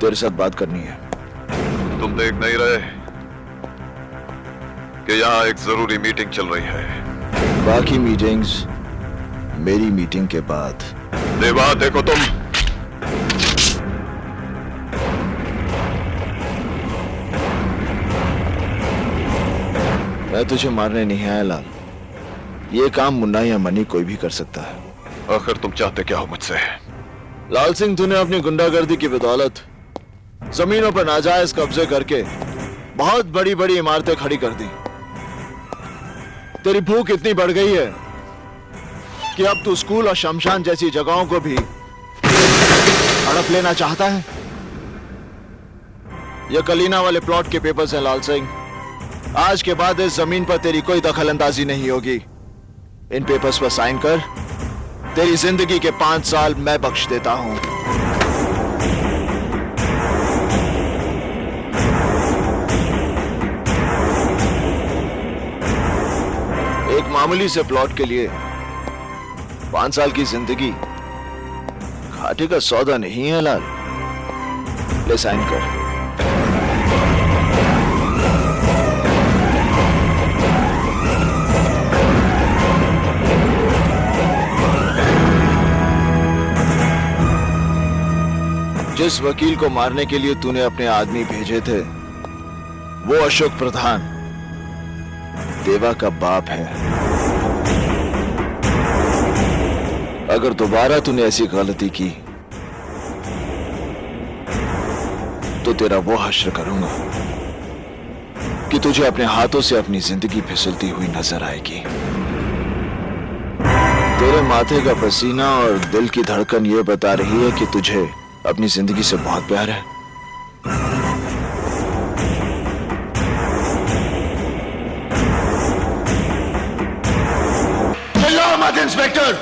तेरे साथ बात करनी है। तुम देख नहीं रहे कि यहाँ एक जरूरी मीटिंग चल रही है? बाकी मीटिंग्स मेरी मीटिंग के बाद। देवा, देखो तुम। मैं तुझे मारने नहीं आया लाल। ये काम मुन्ना या मनी कोई भी कर सकता है। आखिर तुम चाहते क्या हो मुझसे? लाल सिंह, तूने अपनी गुंडागर्दी की बदौलत जमीनों पर नाजायज कब्जे करके बहुत बड़ी बड़ी इमारतें खड़ी कर दी। तेरी भूख इतनी बढ़ गई है कि अब तू स्कूल और शमशान जैसी जगहों को भी हड़प लेना चाहता है। ये कलीना वाले प्लॉट के पेपर्स हैं लाल सिंह। आज के बाद इस जमीन पर तेरी कोई दखल अंदाजी नहीं होगी। इन पेपर्स पर साइन कर। तेरी जिंदगी के 5 साल मैं बख्श देता हूं। एक मामूली से प्लॉट के लिए 5 साल की जिंदगी घाटे का सौदा नहीं है लाल। ले साइन कर। जिस वकील को मारने के लिए तूने अपने आदमी भेजे थे वो अशोक प्रधान देवा का बाप है। अगर दोबारा तूने ऐसी गलती की तो तेरा वो हश्र करूंगा कि तुझे अपने हाथों से अपनी जिंदगी फिसलती हुई नजर आएगी। तेरे माथे का पसीना और दिल की धड़कन ये बता रही है कि तुझे अपनी जिंदगी से बहुत प्यार है। चिल्लाओ मत इंस्पेक्टर,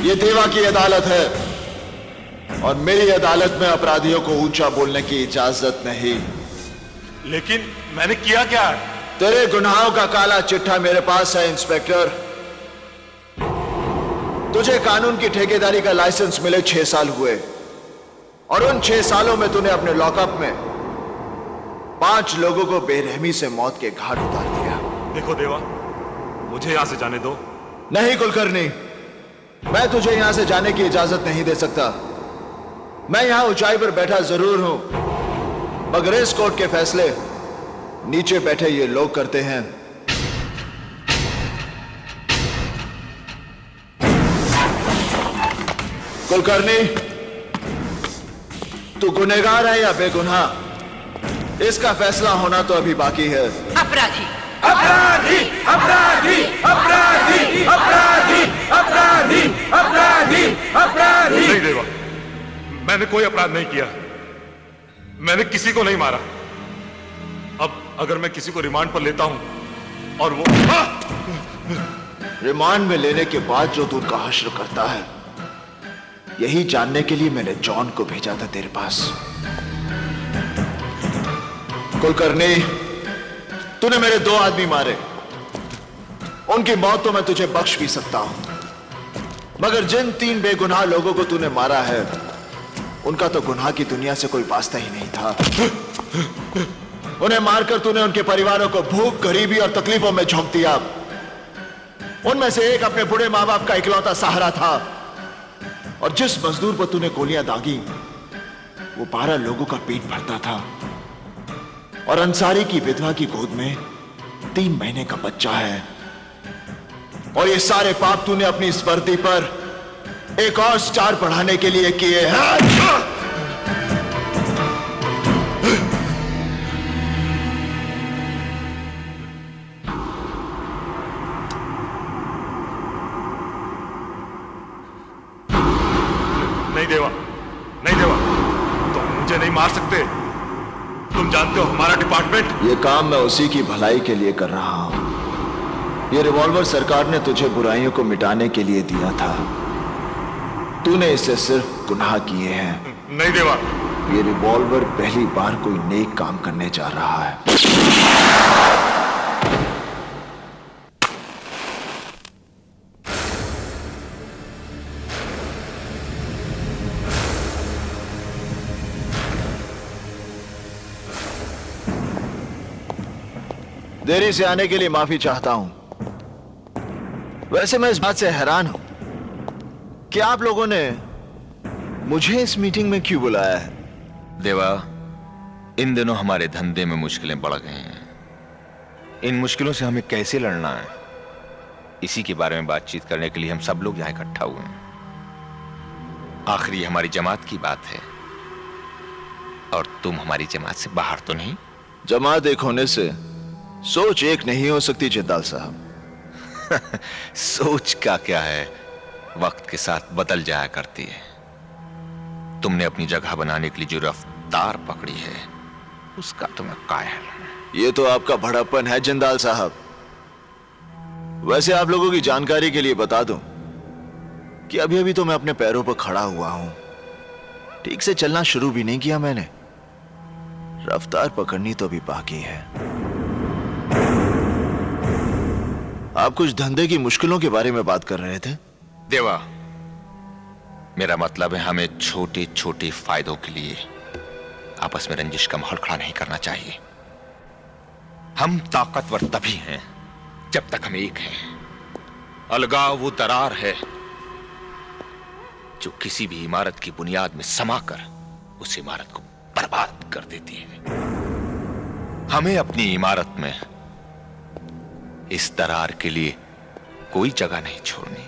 ये देवा की अदालत है और मेरी अदालत में अपराधियों को ऊंचा बोलने की इजाजत नहीं। लेकिन मैंने किया क्या? तेरे गुनाहों का काला चिट्ठा मेरे पास है इंस्पेक्टर। तुझे कानून की ठेकेदारी का लाइसेंस मिले 6 साल हुए और उन 6 सालों में तूने अपने लॉकअप में 5 लोगों को बेरहमी से मौत के घाट उतार दिया। देखो देवा, मुझे यहां से जाने दो। नहीं कुलकर्णी, मैं तुझे यहां से जाने की इजाजत नहीं दे सकता। मैं यहां ऊंचाई पर बैठा जरूर हूं, मगर इस कोर्ट के फैसले नीचे बैठे ये लोग करते हैं। कुलकर्णी, तू गुनहगार है या बेगुनाह, इसका फैसला होना तो अभी बाकी है। अपराधी अपराधी अपराधी अपराधी अपराधी अपराधी अपराधी अपराधी। नहीं देवा, मैंने कोई अपराध नहीं किया। मैंने किसी को नहीं मारा। अब अगर मैं किसी को रिमांड पर लेता हूं और वो रिमांड में लेने के बाद जो तू उनका हश्र करता है, यही जानने के लिए मैंने जॉन को भेजा था तेरे पास। कुलकर्णी, तूने मेरे 2 आदमी मारे। उनकी मौत तो मैं तुझे बख्श भी सकता हूं, मगर जिन 3 बेगुनाह लोगों को तूने मारा है उनका तो गुनाह की दुनिया से कोई वास्ता ही नहीं था। उन्हें मारकर तूने उनके परिवारों को भूख, गरीबी और तकलीफों में झोंक दिया। उनमें से एक अपने बूढ़े मां बाप का इकलौता सहारा था और जिस मजदूर पर तूने गोलियां दागी वो 12 लोगों का पेट भरता था और अंसारी की विधवा की गोद में 3 महीने का बच्चा है। और ये सारे पाप तूने अपनी इस वर्दी पर एक और स्टार बढ़ाने के लिए किए हैं। नहीं देवा, नहीं देवा, तुम मुझे नहीं मार सकते। तुम जानते हो हमारा डिपार्टमेंट। ये काम मैं उसी की भलाई के लिए कर रहा हूं। ये रिवॉल्वर सरकार ने तुझे बुराइयों को मिटाने के लिए दिया था। तूने इससे सिर्फ गुनाह किए हैं। नहीं देवा, ये रिवॉल्वर पहली बार कोई नेक काम करने जा रहा है। देरी से आने के लिए माफी चाहता हूं। वैसे मैं इस बात से हैरान हूं कि आप लोगों ने मुझे इस मीटिंग में क्यों बुलाया है। देवा, इन दिनों हमारे धंधे में मुश्किलें बढ़ गई हैं। इन मुश्किलों से हमें कैसे लड़ना है, इसी के बारे में बातचीत करने के लिए हम सब लोग यहां इकट्ठा हुए हैं। आखिर ये हमारी जमात की बात है, और तुम हमारी जमात से बाहर तो नहीं? जमात एक होने से सोच एक नहीं हो सकती जिंदाल साहब। सोच का क्या है, वक्त के साथ बदल जाया करती है। तुमने अपनी जगह बनाने के लिए जो रफ्तार पकड़ी है, उसका तुम्हें कायल हूं। ये तो आपका भड़प्पन है जिंदाल साहब। वैसे आप लोगों की जानकारी के लिए बता दूं कि अभी अभी तो मैं अपने पैरों पर खड़ा हुआ हूं। ठीक से चलना शुरू भी नहीं किया मैंने, रफ्तार पकड़नी तो भी बाकी है। आप कुछ धंधे की मुश्किलों के बारे में बात कर रहे थे। देवा, मेरा मतलब है हमें छोटे छोटे फायदों के लिए आपस में रंजिश का माहौल खड़ा नहीं करना चाहिए। हम ताकतवर तभी हैं जब तक हम एक हैं। अलगाव वो दरार है जो किसी भी इमारत की बुनियाद में समाकर उस इमारत को बर्बाद कर देती है। हमें अपनी इमारत में इस दरार के लिए कोई जगह नहीं छोड़नी।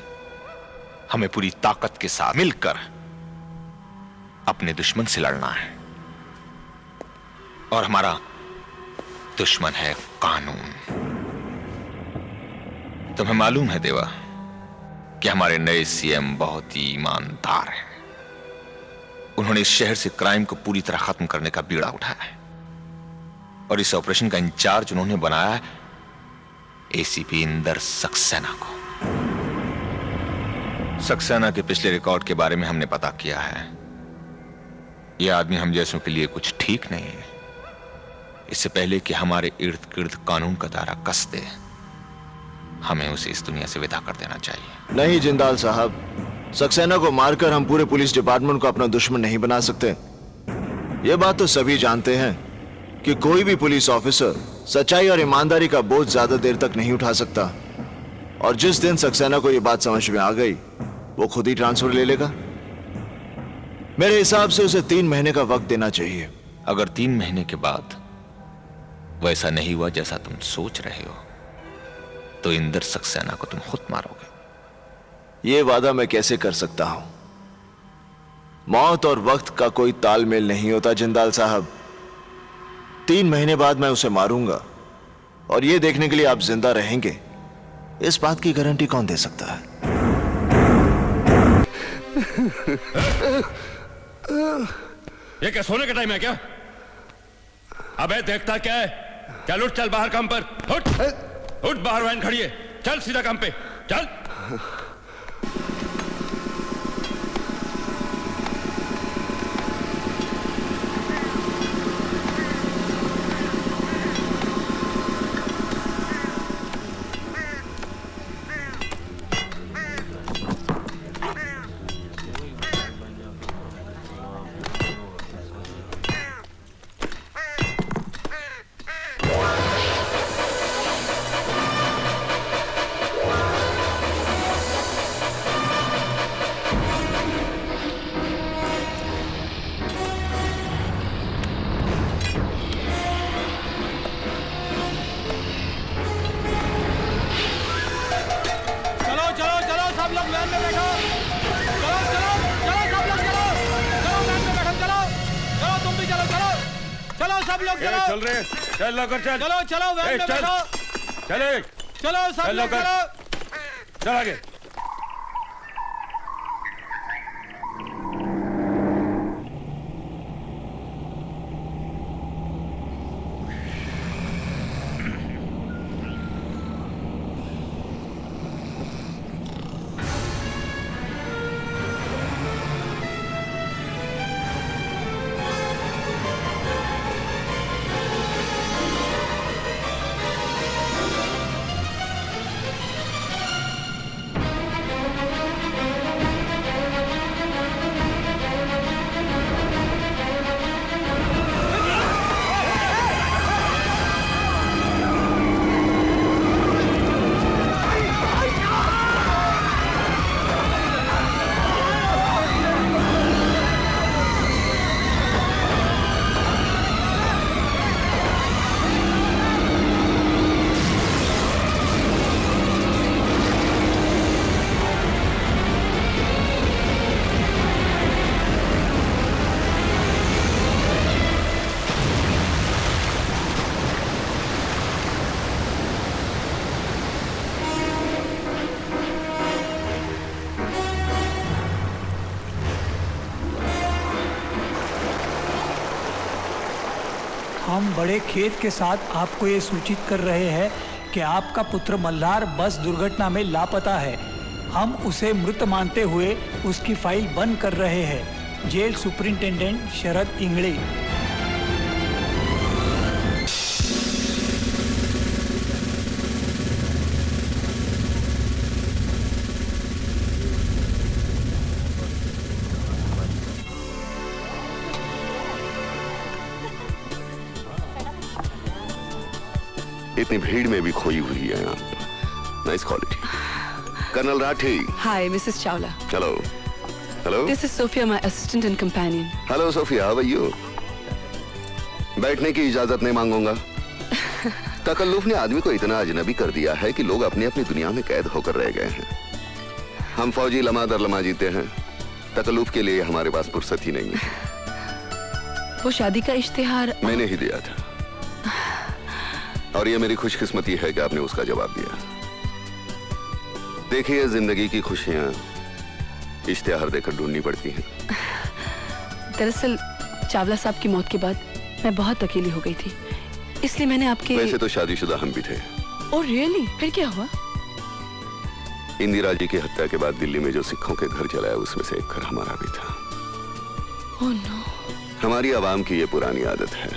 हमें पूरी ताकत के साथ मिलकर अपने दुश्मन से लड़ना है, और हमारा दुश्मन है कानून। तुम्हें मालूम है देवा कि हमारे नए सीएम बहुत ही ईमानदार हैं। उन्होंने इस शहर से क्राइम को पूरी तरह खत्म करने का बीड़ा उठाया है, और इस ऑपरेशन का इंचार्ज उन्होंने बनाया है एसीपी इंदर सक्सेना को। सक्सेना के पिछले रिकॉर्ड के बारे में हमने पता किया है। यह आदमी हम जैसों के लिए कुछ ठीक नहीं है। इससे पहले कि हमारे इर्द गिर्द कानून का दायरा कस दे, हमें उसे इस दुनिया से विदा कर देना चाहिए। नहीं जिंदाल साहब, सक्सेना को मारकर हम पूरे पुलिस डिपार्टमेंट को अपना दुश्मन नहीं बना सकते। यह बात तो सभी जानते हैं कि कोई भी पुलिस ऑफिसर सच्चाई और ईमानदारी का बोझ ज्यादा देर तक नहीं उठा सकता, और जिस दिन सक्सेना को यह बात समझ में आ गई, वो खुद ही ट्रांसफर ले लेगा। मेरे हिसाब से उसे 3 महीने का वक्त देना चाहिए। अगर 3 महीने के बाद वैसा नहीं हुआ जैसा तुम सोच रहे हो, तो इंदर सक्सेना को तुम खुद मारोगे। यह वादा मैं कैसे कर सकता हूं? मौत और वक्त का कोई तालमेल नहीं होता जिंदाल साहब। 3 महीने बाद मैं उसे मारूंगा, और यह देखने के लिए आप जिंदा रहेंगे, इस बात की गारंटी कौन दे सकता है? ये क्या सोने का टाइम है क्या? अबे देखता क्या है? चल उठ, चल बाहर काम पर। उठ उठ, बाहर वैन खड़ी है, चल सीधा काम पे चल। चल रहे, चल लौकर चल। चलो चलो वैन में बैठो। चले चलो सब लोग चलो, चल आगे। हम बड़े खेद के साथ आपको ये सूचित कर रहे हैं कि आपका पुत्र मल्हार बस दुर्घटना में लापता है। हम उसे मृत मानते हुए उसकी फाइल बंद कर रहे हैं। Jail superintendent Sharad Ingade. इतनी भीड़ में भी खोई हुई है आप। Nice quality. Colonel Rathi. Hi, Mrs. Chawla. Hello. Hello. This is Sophia, my assistant and companion. Hello Sophia, how are you? बैठने की इजाजत नहीं मांगूंगा। तकल्लुफ ने आदमी को इतना अजनबी कर दिया है कि लोग अपनी अपनी दुनिया में कैद होकर रह गए हैं। हम फौजी लम्हा दर लम्हा जीते हैं। तकल्लुफ के लिए हमारे पास फुर्सत ही नहीं है। वो शादी का इश्तिहार मैंने ही दिया था और ये मेरी खुशकिस्मती है कि आपने उसका जवाब दिया। देखिए, जिंदगी की खुशियां इश्तिहार देकर ढूंढनी पड़ती हैं। दरअसल चावला साहब की मौत के बाद मैं बहुत अकेली हो गई थी, इसलिए मैंने आपके। वैसे तो शादीशुदा हम भी थे। Oh really? फिर क्या हुआ? इंदिरा जी की हत्या के बाद दिल्ली में जो सिखों के घर जलाया उसमें से एक घर हमारा भी था। Oh no. हमारी आवाम की ये पुरानी आदत है।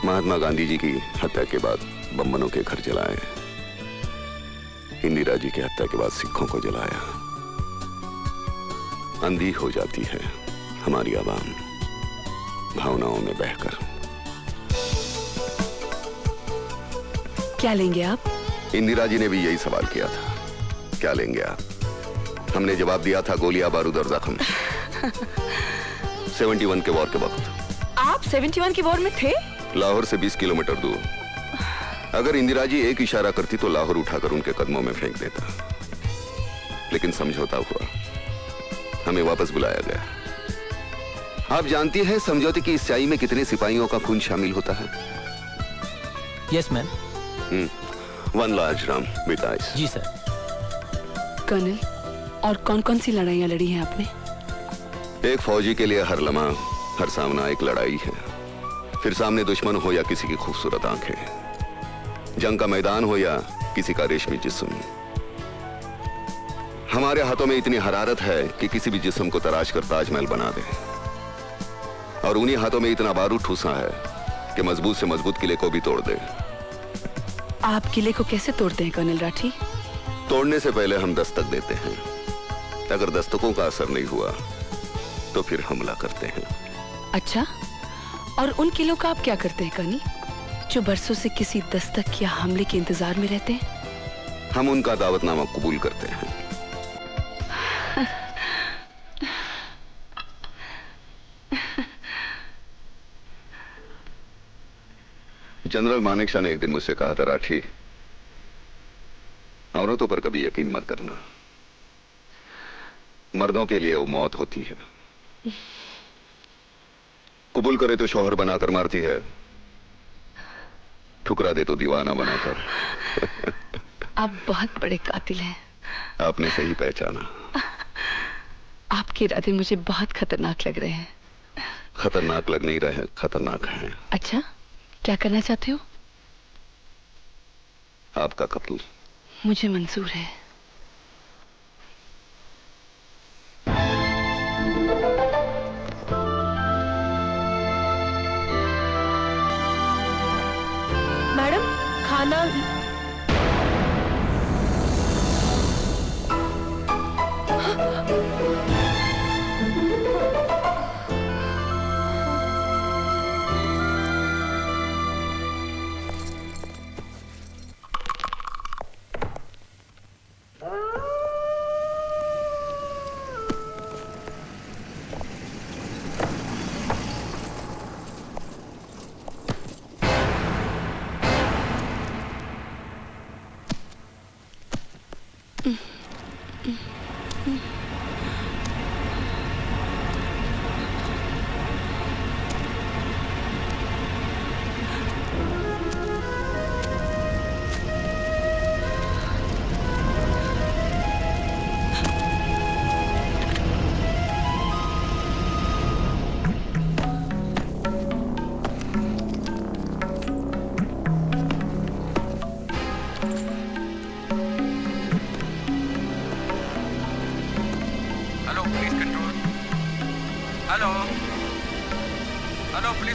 महात्मा गांधी जी की हत्या के बाद बम्बनों के घर जलाए, इंदिरा जी की हत्या के बाद सिखों को जलाया। अंधी हो जाती है हमारी आवाम भावनाओं में बहकर। क्या लेंगे आप? इंदिरा जी ने भी यही सवाल किया था, क्या लेंगे आप? हमने जवाब दिया था, गोलियां, बारूद और जख्म। 71 के वॉर के वक्त। आप 71 की वॉर में थे? लाहौर से 20 किलोमीटर दूर। अगर इंदिरा जी एक इशारा करती तो लाहौर उठाकर उनके कदमों में फेंक देता, लेकिन समझौता हुआ, हमें वापस बुलाया गया। आप जानती हैं समझौते की इस स्याही में कितने सिपाहियों का खून शामिल होता है? Yes ma'am. 1 large dram with ice. जी सर। कर्नल, और कौन कौन सी लड़ाइयां लड़ी हैं आपने? एक फौजी के लिए हर लम्हा, हर सामना एक लड़ाई है। फिर सामने दुश्मन हो या किसी की खूबसूरत आंखें, जंग का मैदान हो या किसी का रेशमी जिस्म, हमारे हाथों में इतनी हरारत है कि किसी भी जिस्म को तराश कर ताजमहल बना दे। और उन्हीं हाथों में इतना बारूद ठूसा है कि मजबूत से मजबूत किले को भी तोड़ दे। आप किले को कैसे तोड़ते हैं कर्नल राठी? तोड़ने से पहले हम दस्तक देते हैं। अगर दस्तकों का असर नहीं हुआ तो फिर हमला करते हैं। अच्छा, और उन किलों का आप क्या करते हैं कर्नल, जो बरसों से किसी दस्तक या हमले के इंतजार में रहते हैं? हम उनका दावतनामा कबूल करते हैं। जनरल मानेकशॉ ने एक दिन मुझसे कहा था, राठी, औरतों पर कभी यकीन मत करना। मर्दों के लिए वो मौत होती है। कबूल करे तो शौहर बनाकर मारती है, ठुकरा दे तो दीवाना बनाकर। आप बहुत बड़े कातिल हैं। आपने सही पहचाना। आपके इरादे मुझे बहुत खतरनाक लग रहे हैं। खतरनाक लग नहीं रहे, खतरनाक हैं। अच्छा, क्या करना चाहते हो? आपका कत्ल। मुझे मंजूर है। मैडम, खाना।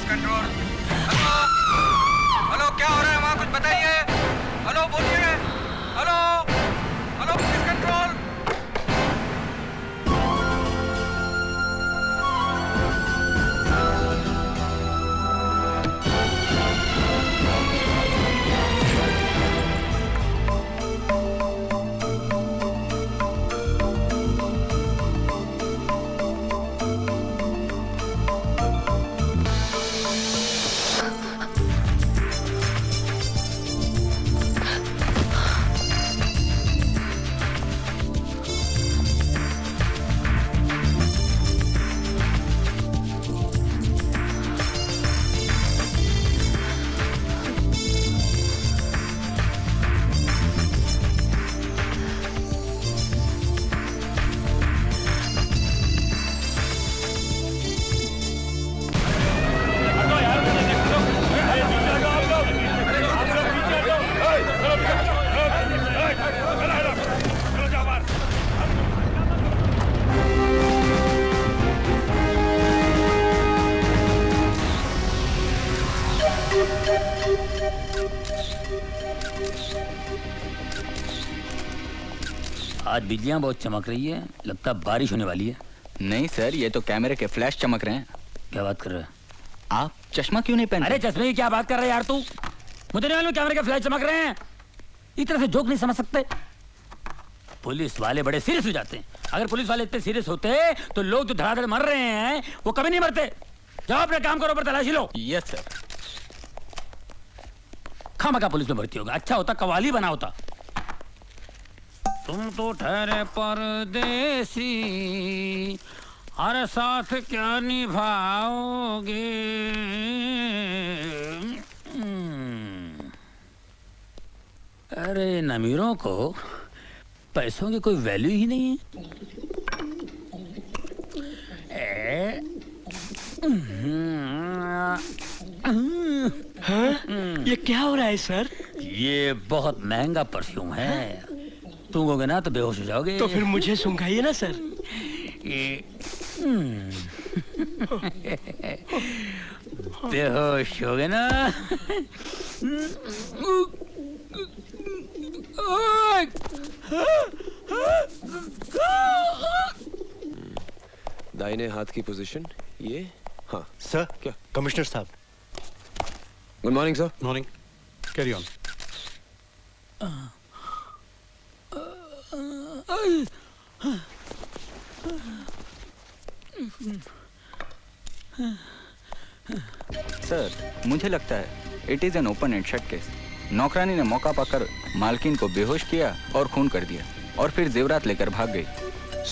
Police control. हेलो हेलो, क्या हो रहा है वहाँ, कुछ बताइए। हेलो बोलिए। Hello hello police control. आज बिजलियां बहुत चमक रही है, लगता बारिश होने वाली है। नहीं सर, ये तो कैमरे के फ्लैश चमक रहे हैं। क्या बात कर रहे हैं आप? चश्मा क्यों नहीं पहनते? अरे चश्मे की क्या बात कर रहे हैं यार तू? मुझे नहीं मालूम कैमरे के फ्लैश चमक रहे हैं। इस तरह से जोक नहीं समझ सकते। पुलिस वाले बड़े सीरियस हो जाते हैं। अगर पुलिस वाले इतने सीरियस होते तो लोग जो धड़ाधड़ मर रहे हैं वो कभी नहीं मरते। जाओ अपना काम करो, पर तलाशी लो। Yes sir. खामखा पुलिस में भर्ती होगा, अच्छा होता कवाली बना होता। तुम तो ठहरे परदेसी, हर साथ क्या निभाओगे। अरे इन अमीरों को पैसों की कोई वैल्यू ही नहीं है। हाँ? ये क्या हो रहा है सर? ये बहुत महंगा परफ्यूम है। सूंघोगे ना तो बेहोश हो जाओगे। तो फिर मुझे सूंघाइए ना सर। बेहोश हो गए ना। दाहिने हाथ की पोजीशन ये। हाँ सर। क्या? कमिश्नर साहब। Good morning sir. Morning. Carry on. Sir, मुझे लगता है it is an open and shut case. नौकरानी ने मौका पाकर मालकिन को बेहोश किया और खून कर दिया और फिर जेवरात लेकर भाग गई।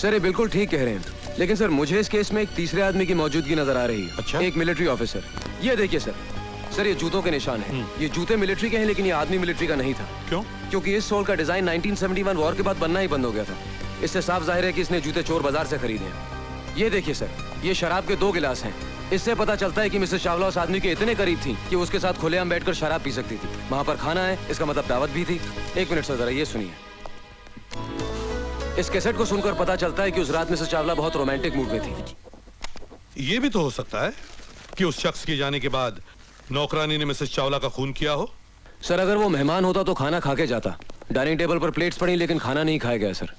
सर ये बिल्कुल ठीक कह रहे हैं, लेकिन सर मुझे इस केस में एक तीसरे आदमी की मौजूदगी नजर आ रही है। अच्छा? एक मिलिट्री ऑफिसर। ये देखिए सर, सर ये जूतों के निशान हैं। ये जूते मिलिट्री के हैं, लेकिन ये आदमी मिलिट्री का नहीं था। क्यों? क्योंकि इस सोल का डिजाइन 1971 वॉर के बाद बनना ही बंद हो गया था। इससे साफ जाहिर है कि इसने जूते चोर बाजार से खरीदे हैं। ये देखिए सर, ये शराब के 2 गिलास हैं। इससे पता चलता है कि मिसेस चावला उस आदमी के इतने करीब थी कि उसके साथ खुलेआम बैठकर शराब पी सकती थी। वहां पर खाना है, इसका मतलब दावत भी थी। 1 मिनट सर, जरा ये सुनिए। इस कैसेट को सुनकर पता चलता है कि उस रात मिसेस चावला बहुत रोमांटिक मूड में थी। ये भी तो हो सकता है कि उस शख्स के जाने के बाद नौकरानी ने मिसेस चावला का खून किया हो। सर अगर वो मेहमान होता तो खाना खा के जाता। डाइनिंग टेबल पर प्लेट्स पड़ी, लेकिन खाना नहीं खाया गया सर।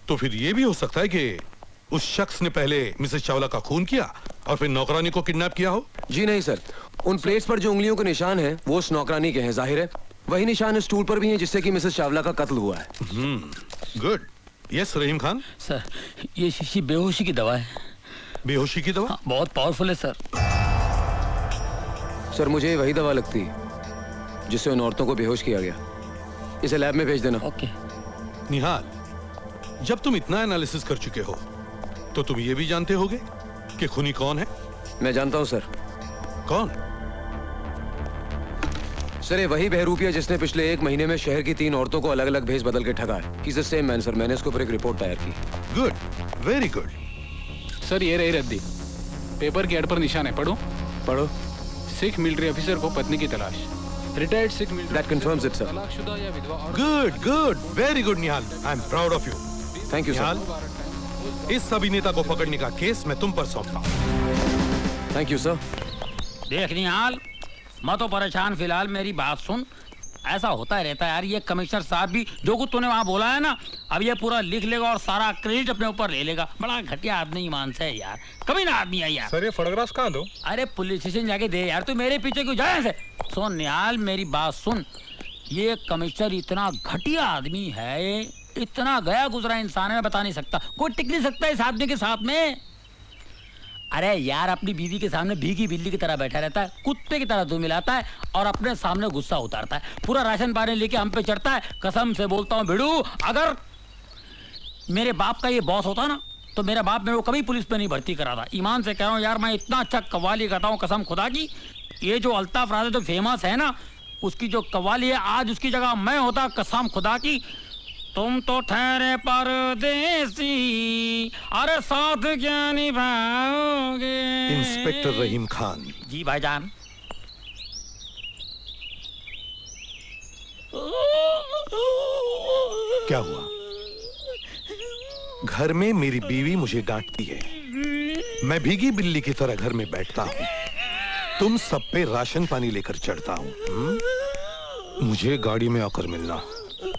तो फिर ये भी हो सकता है कि उस शख्स ने पहले मिसेस चावला का खून किया और फिर नौकरानी को किडनैप किया हो। जी नहीं सर, उन प्लेट्स पर जो उंगलियों के निशान हैं वो उस नौकरानी के हैं। जाहिर है वही निशान इस स्टूल पर भी हैं जिससे कि मिसेस चावला का कत्ल हुआ है। गुड। यस रहीम खान। सर ये शीशी बेहोशी की दवा है। बेहोशी की दवा? हाँ, बहुत पावरफुल है सर। सर मुझे वही दवा लगती है जिससे उन औरतों को बेहोश किया गया। इसे लैब में भेज देना। ओके। निहाल, जब तुम इतना एनालिसिस कर चुके हो तो तुम ये भी जानते होगे कि खूनी कौन है? मैं जानता हूं सर। कौन? सर ये वही बहरूपिया जिसने पिछले 1 महीने में शहर की 3 औरतों को अलग अलग भेज बदल के ठगा है। He's the same man sir. मैंने इसके ऊपर एक रिपोर्ट तैयार की। Good, very good. सर ये रही रद्दी। पेपर के एड पर निशान है, पढ़ो। पढ़ो। सिख मिलिट्री ऑफिसर को पत्नी की तलाश। Retired Sikh military. That confirms it, sir. तलाकशुदा या विधवा औरत। Good good, very good Nihal. I am proud of you. Thank you Nihal, इस अभिनेता को पकड़ने का केस मैं तुम पर सौंपता हूँ। Thank you sir. देख निहाल, मैं तो परेशान फिलहाल, मेरी बात सुन। ऐसा होता ही रहता है यार, ये कमिश्नर साहब भी जो कुछ तूने वहाँ बोला है ना, अब ये पूरा लिख लेगा और सारा क्रेडिट अपने ऊपर ले लेगा। बड़ा घटिया आदमी ईमान से है यार, कभी ना आदमी है यार। सर ये फोटोग्राफ्स कहाँ दो? अरे पुलिस स्टेशन जाके दे यार, तू मेरे पीछे क्यों जाए ऐसे? सुन निहाल, मेरी बात सुन, ये कमिश्नर इतना घटिया आदमी है, इतना गया गुजरा इंसान है, मैं बता नहीं सकता। कोई टिक नहीं सकता इस आदमी के साथ में। अरे यार, अपनी बीवी के सामने भीगी बिल्ली की तरह बैठा रहता है, कुत्ते की तरह दूध मिलाता है और अपने सामने गुस्सा उतारता है। पूरा राशन पानी लेके हम पे चढ़ता है। कसम से बोलता हूँ भिड़ू, अगर मेरे बाप का ये बॉस होता ना, तो मेरा बाप मेरे को कभी पुलिस पे नहीं भर्ती करा था। ईमान से कह रहा हूँ यार, मैं इतना अच्छा कव्वाली गाता हूँ, कसम खुदा की। ये जो अल्ताफ राजा जो फेमस है ना, उसकी जो कव्वाली है, आज उसकी जगह मैं होता, कसम खुदा की। तुम तो ठहरे परदेसी, अरे साथ क्या निभाओगे? इंस्पेक्टर रहीम खान। जी भाईजान। क्या हुआ? घर में मेरी बीवी मुझे डांटती है, मैं भीगी बिल्ली की तरह घर में बैठता हूँ, तुम सब पे राशन पानी लेकर चढ़ता हूँ। मुझे गाड़ी में आकर मिलना।